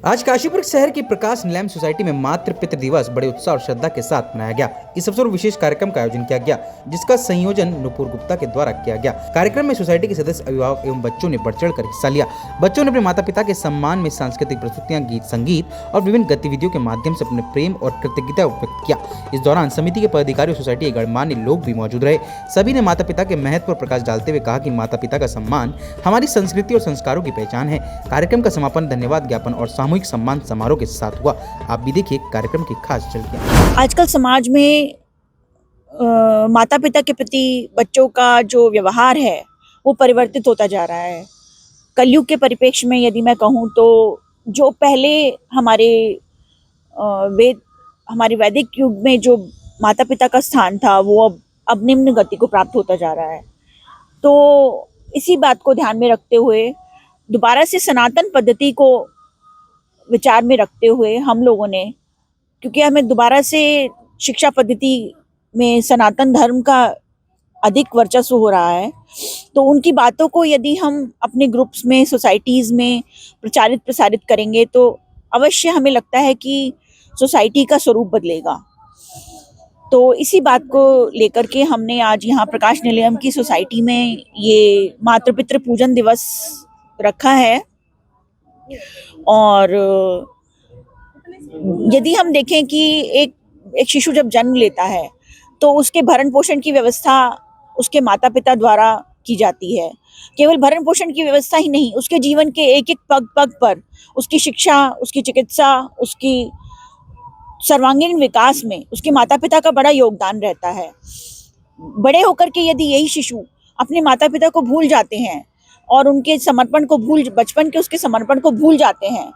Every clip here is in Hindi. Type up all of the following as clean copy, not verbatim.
आज काशीपुर शहर की प्रकाश निलयम सोसाइटी में मातृ पितृ दिवस बड़े उत्साह और श्रद्धा के साथ मनाया गया। इस अवसर पर विशेष कार्यक्रम का आयोजन किया गया, जिसका संयोजन नुपुर गुप्ता के द्वारा किया गया। कार्यक्रम में सोसाइटी के सदस्य, अभिभावक एवं बच्चों ने बढ़ चढ़कर हिस्सा लिया। बच्चों ने अपने माता पिता के सम्मान में सांस्कृतिक प्रस्तुतियां, गीत संगीत और विभिन्न गतिविधियों के माध्यम से अपने प्रेम और कृतज्ञता व्यक्त किया। इस दौरान समिति के पदाधिकारी और सोसाइटी के गणमान्य लोग भी मौजूद रहे। सभी ने माता पिता के महत्व पर प्रकाश डालते हुए कहा कि माता पिता का सम्मान हमारी संस्कृति और संस्कारों की पहचान है। कार्यक्रम का समापन धन्यवाद ज्ञापन और सामूहिक सम्मान समारोह के साथ हुआ। आप भी देखिए कार्यक्रम की खास झलकियां। आजकल समाज में माता पिता के प्रति बच्चों का जो व्यवहार है वो परिवर्तित होता जा रहा है। कलयुग के परिप्रेक्ष्य में यदि मैं कहूँ तो जो पहले हमारे वैदिक युग में जो माता पिता का स्थान था वो अब निम्न गति को प्राप्त होता जा रहा है। तो इसी बात को ध्यान में रखते हुए दोबारा से सनातन पद्धति को विचार में रखते हुए हम लोगों ने, क्योंकि हमें दोबारा से शिक्षा पद्धति में सनातन धर्म का अधिक वर्चस्व हो रहा है, तो उनकी बातों को यदि हम अपने ग्रुप्स में, सोसाइटीज़ में प्रसारित करेंगे तो अवश्य हमें लगता है कि सोसाइटी का स्वरूप बदलेगा। तो इसी बात को लेकर के हमने आज यहाँ प्रकाश निलयम की सोसाइटी में ये मातृ पितृ पूजन दिवस रखा है। और यदि हम देखें कि एक शिशु जब जन्म लेता है तो उसके भरण पोषण की व्यवस्था उसके माता पिता द्वारा की जाती है। केवल भरण पोषण की व्यवस्था ही नहीं, उसके जीवन के एक एक पग पग पर उसकी शिक्षा, उसकी चिकित्सा, उसकी सर्वांगीण विकास में उसके माता पिता का बड़ा योगदान रहता है। बड़े होकर के यदि यही शिशु अपने माता पिता को भूल जाते हैं और उनके समर्पण को बचपन के उसके समर्पण को भूल जाते हैं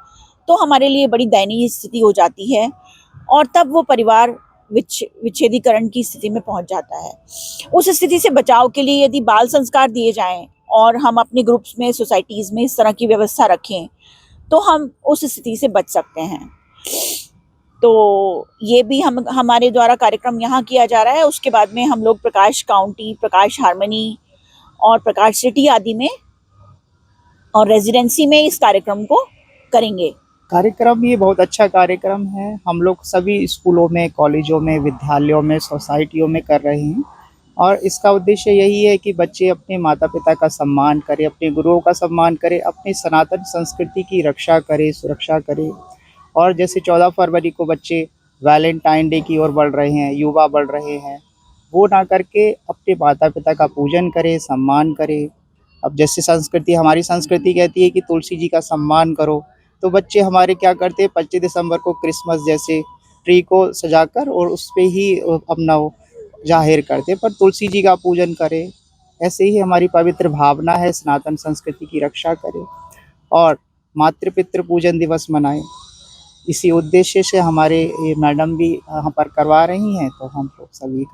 तो हमारे लिए बड़ी दयनीय स्थिति हो जाती है और तब वो परिवार विच्छेदीकरण की स्थिति में पहुंच जाता है। उस स्थिति से बचाव के लिए यदि बाल संस्कार दिए जाएं और हम अपने ग्रुप्स में, सोसाइटीज़ में इस तरह की व्यवस्था रखें तो हम उस स्थिति से बच सकते हैं। तो ये भी हमारे द्वारा कार्यक्रम यहाँ किया जा रहा है। उसके बाद में हम लोग प्रकाश काउंटी, प्रकाश हार्मनी और प्रकाश सिटी आदि में और रेजिडेंसी में इस कार्यक्रम को करेंगे। कार्यक्रम ये बहुत अच्छा कार्यक्रम है। हम लोग सभी स्कूलों में, कॉलेजों में, विद्यालयों में, सोसाइटियों में कर रहे हैं और इसका उद्देश्य यही है कि बच्चे अपने माता पिता का सम्मान करें, अपने गुरुओं का सम्मान करें, अपनी सनातन संस्कृति की रक्षा करें, सुरक्षा करें। और जैसे 14 फरवरी को बच्चे वैलेंटाइन डे की ओर बढ़ रहे हैं, युवा बढ़ रहे हैं, वो ना करके अपने माता पिता का पूजन करें, सम्मान करें। अब जैसे हमारी संस्कृति कहती है कि तुलसी जी का सम्मान करो, तो बच्चे हमारे क्या करते हैं, 25 दिसंबर को क्रिसमस जैसे ट्री को सजाकर और उस पे ही अपना जाहिर करते, पर तुलसी जी का पूजन करें। ऐसे ही हमारी पवित्र भावना है, सनातन संस्कृति की रक्षा करें और मातृ पितृ पूजन दिवस मनाएं। इसी उद्देश्य से हमारे ये मैडम भी यहाँ पर करवा रही हैं, तो हम लोग सभी